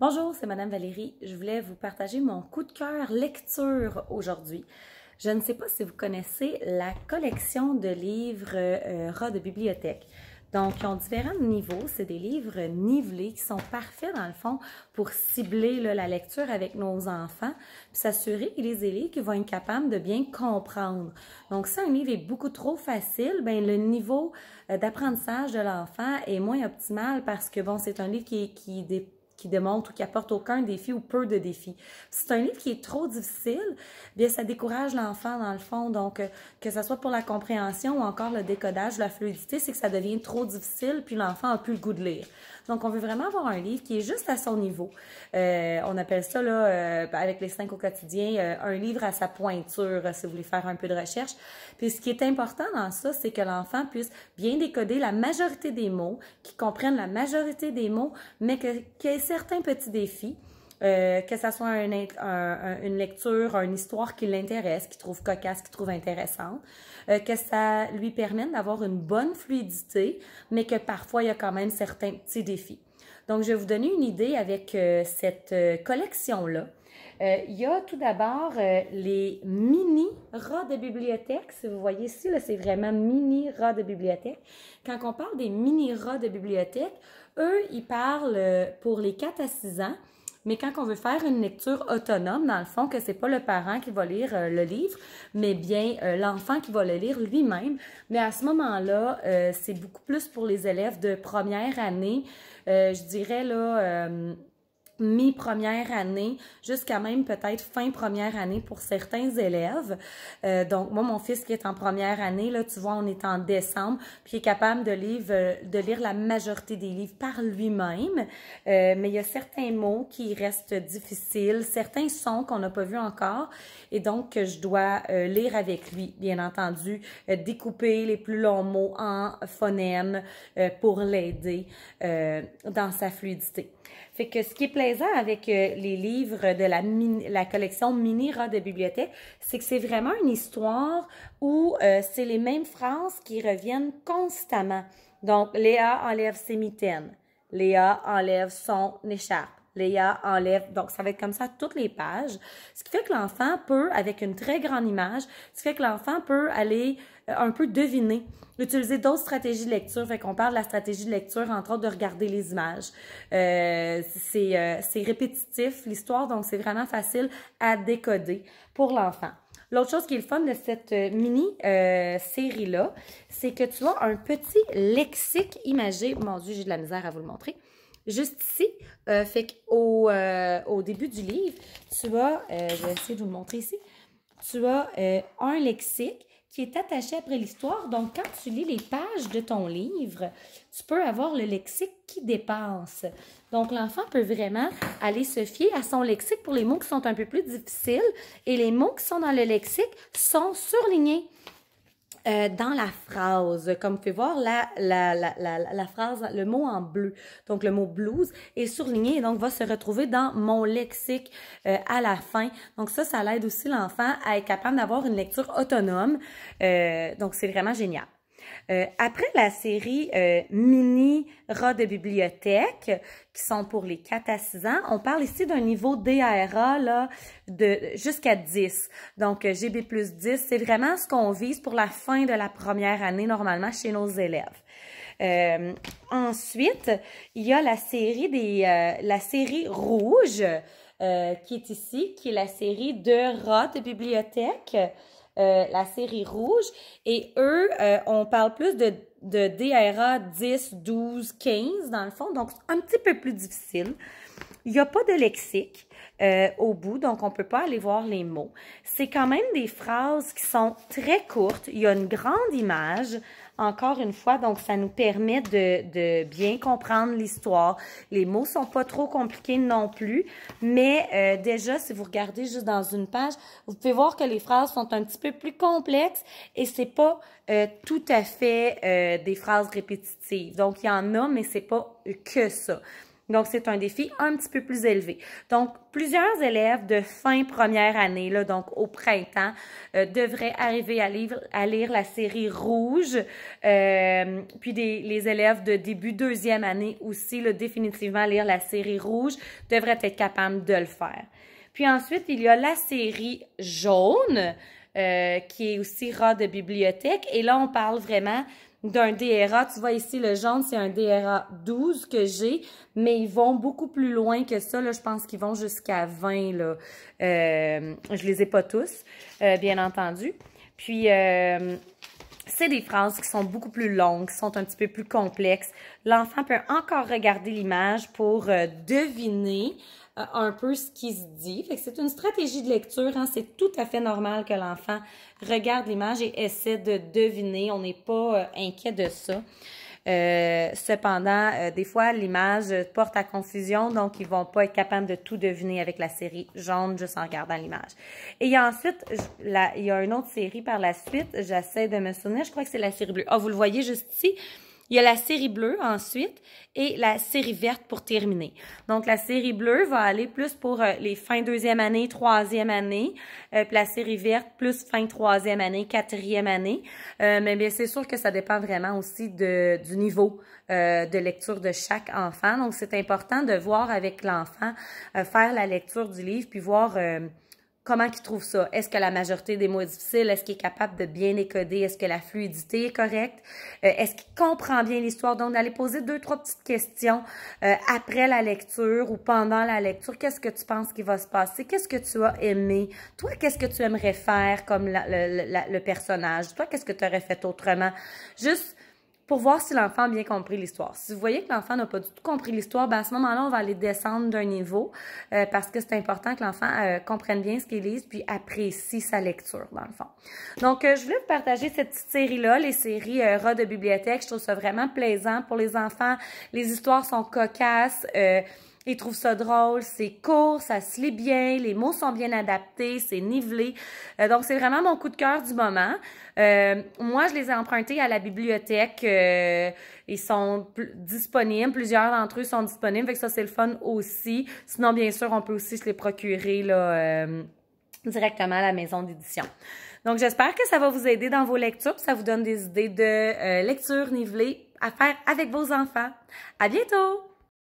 Bonjour, c'est Madame Valérie. Je voulais vous partager mon coup de cœur lecture aujourd'hui. Je ne sais pas si vous connaissez la collection de livres Rat de bibliothèque. Donc, ils ont différents niveaux. C'est des livres nivelés qui sont parfaits, dans le fond, pour cibler la lecture avec nos enfants, puis s'assurer que les élèves vont être capables de bien comprendre. Donc, si un livre est beaucoup trop facile, ben le niveau d'apprentissage de l'enfant est moins optimal parce que, bon, c'est un livre qui démontre ou qui apporte aucun défi ou peu de défis. Si c'est un livre qui est trop difficile, bien ça décourage l'enfant dans le fond. Donc, que ce soit pour la compréhension ou encore le décodage, la fluidité, c'est que ça devient trop difficile puis l'enfant n'a plus le goût de lire. Donc, on veut vraiment avoir un livre qui est juste à son niveau. On appelle ça, là, avec les 5 au quotidien, un livre à sa pointure, si vous voulez faire un peu de recherche. Puis, ce qui est important dans ça, c'est que l'enfant puisse bien décoder la majorité des mots, qu'il comprenne la majorité des mots, mais qu'il y ait certains petits défis. Que ça soit une lecture, une histoire qui l'intéresse, qu'il trouve cocasse, qu'il trouve intéressante, que ça lui permette d'avoir une bonne fluidité, mais que parfois il y a quand même certains petits défis. Donc, je vais vous donner une idée avec cette collection-là. Il y a tout d'abord les mini rats de bibliothèque. Si vous voyez ici, c'est vraiment mini rats de bibliothèque. Quand on parle des mini rats de bibliothèque, eux, ils parlent pour les 4 à 6 ans. Mais quand on veut faire une lecture autonome, dans le fond, que c'est pas le parent qui va lire le livre, mais bien l'enfant qui va le lire lui-même, mais à ce moment-là, c'est beaucoup plus pour les élèves de première année, je dirais là, mi-première année, jusqu'à même peut-être fin première année pour certains élèves. Donc, moi, mon fils qui est en première année, là, tu vois, on est en décembre, puis il est capable de lire la majorité des livres par lui-même. Mais il y a certains mots qui restent difficiles, certains sons qu'on n'a pas vus encore, et donc je dois lire avec lui, bien entendu, découper les plus longs mots en phonèmes pour l'aider dans sa fluidité. Fait que ce qui est plaisant avec les livres de la collection Mini Rat de bibliothèque, c'est que c'est vraiment une histoire où c'est les mêmes phrases qui reviennent constamment. Donc, Léa enlève ses mitaines. Léa enlève son écharpe. Léa enlève. Donc, ça va être comme ça toutes les pages. Ce qui fait que l'enfant peut, avec une très grande image, ce qui fait que l'enfant peut aller un peu deviner, utiliser d'autres stratégies de lecture. Fait qu'on parle de la stratégie de lecture, entre autres, de regarder les images. C'est répétitif, l'histoire, donc c'est vraiment facile à décoder pour l'enfant. L'autre chose qui est le fun de cette mini-série-là, c'est que tu as un petit lexique imagé. Mon Dieu, j'ai de la misère à vous le montrer. Juste ici, fait qu'au début du livre, tu as, je vais essayer de vous le montrer ici, tu as un lexique qui est attaché après l'histoire. Donc, quand tu lis les pages de ton livre, tu peux avoir le lexique qui dépasse. Donc, l'enfant peut vraiment aller se fier à son lexique pour les mots qui sont un peu plus difficiles et les mots qui sont dans le lexique sont surlignés dans la phrase. Comme vous pouvez voir, la phrase, le mot en bleu, donc le mot blues, est surligné et donc va se retrouver dans mon lexique à la fin. Donc ça l'aide aussi l'enfant à être capable d'avoir une lecture autonome. Donc c'est vraiment génial. Après la série mini rats de bibliothèque, qui sont pour les 4 à 6 ans, on parle ici d'un niveau DARA là, jusqu'à 10. Donc, GB plus 10, c'est vraiment ce qu'on vise pour la fin de la première année, normalement, chez nos élèves. Ensuite, il y a la série rouge, qui est ici, qui est la série de rats de bibliothèque. La série rouge, et eux, on parle plus de DRA 10, 12, 15 dans le fond, donc un petit peu plus difficile. Il n'y a pas de lexique au bout, donc on ne peut pas aller voir les mots. C'est quand même des phrases qui sont très courtes. Il y a une grande image, encore une fois, donc ça nous permet de bien comprendre l'histoire. Les mots sont pas trop compliqués non plus, mais déjà, si vous regardez juste dans une page, vous pouvez voir que les phrases sont un petit peu plus complexes et c'est pas tout à fait des phrases répétitives. Donc, il y en a, mais c'est pas que ça. Donc, c'est un défi un petit peu plus élevé. Donc, plusieurs élèves de fin première année, là, donc au printemps, devraient arriver à lire la série Rouge. Puis les élèves de début deuxième année aussi, là, définitivement lire la série Rouge, devraient être capables de le faire. Puis ensuite, il y a la série Jaune, qui est aussi rat de bibliothèque. Et là, on parle vraiment d'un DRA. Tu vois ici, le jaune, c'est un DRA 12 que j'ai, mais ils vont beaucoup plus loin que ça. Là, je pense qu'ils vont jusqu'à 20. Là. Je les ai pas tous, bien entendu. Puis, c'est des phrases qui sont beaucoup plus longues, qui sont un petit peu plus complexes. L'enfant peut encore regarder l'image pour deviner un peu ce qui se dit. Fait que c'est une stratégie de lecture, hein. C'est tout à fait normal que l'enfant regarde l'image et essaie de deviner. On n'est pas inquiet de ça. Cependant, des fois, l'image porte à confusion, donc ils vont pas être capables de tout deviner avec la série jaune juste en regardant l'image. Et il y a ensuite, il y a une autre série par la suite, j'essaie de me souvenir, je crois que c'est la série bleue. Ah, vous le voyez juste ici? Il y a la série bleue ensuite et la série verte pour terminer. Donc, la série bleue va aller plus pour les fins deuxième année, troisième année. Puis la série verte plus fin troisième année, quatrième année. Mais bien, c'est sûr que ça dépend vraiment aussi du niveau de lecture de chaque enfant. Donc, c'est important de voir avec l'enfant, faire la lecture du livre puis voir comment il trouve ça? Est-ce que la majorité des mots est difficile? Est-ce qu'il est capable de bien décoder? Est-ce que la fluidité est correcte? Est-ce qu'il comprend bien l'histoire? Donc, d'aller poser 2-3 petites questions après la lecture ou pendant la lecture. Qu'est-ce que tu penses qu'il va se passer? Qu'est-ce que tu as aimé? Toi, qu'est-ce que tu aimerais faire comme le personnage? Toi, qu'est-ce que tu aurais fait autrement? Juste pour voir si l'enfant a bien compris l'histoire. Si vous voyez que l'enfant n'a pas du tout compris l'histoire, ben à ce moment-là, on va aller descendre d'un niveau parce que c'est important que l'enfant comprenne bien ce qu'il lise puis apprécie sa lecture, dans le fond. Donc, je voulais vous partager cette petite série-là, les séries Rat de bibliothèque. Je trouve ça vraiment plaisant pour les enfants. Les histoires sont cocasses. Ils trouvent ça drôle, c'est court, ça se lit bien, les mots sont bien adaptés, c'est nivelé. Donc, c'est vraiment mon coup de cœur du moment. Moi, je les ai empruntés à la bibliothèque. Ils sont disponibles. Plusieurs d'entre eux sont disponibles. Fait que ça, c'est le fun aussi. Sinon, bien sûr, on peut aussi se les procurer là, directement à la maison d'édition. Donc, j'espère que ça va vous aider dans vos lectures. Ça vous donne des idées de lecture nivelée à faire avec vos enfants. À bientôt!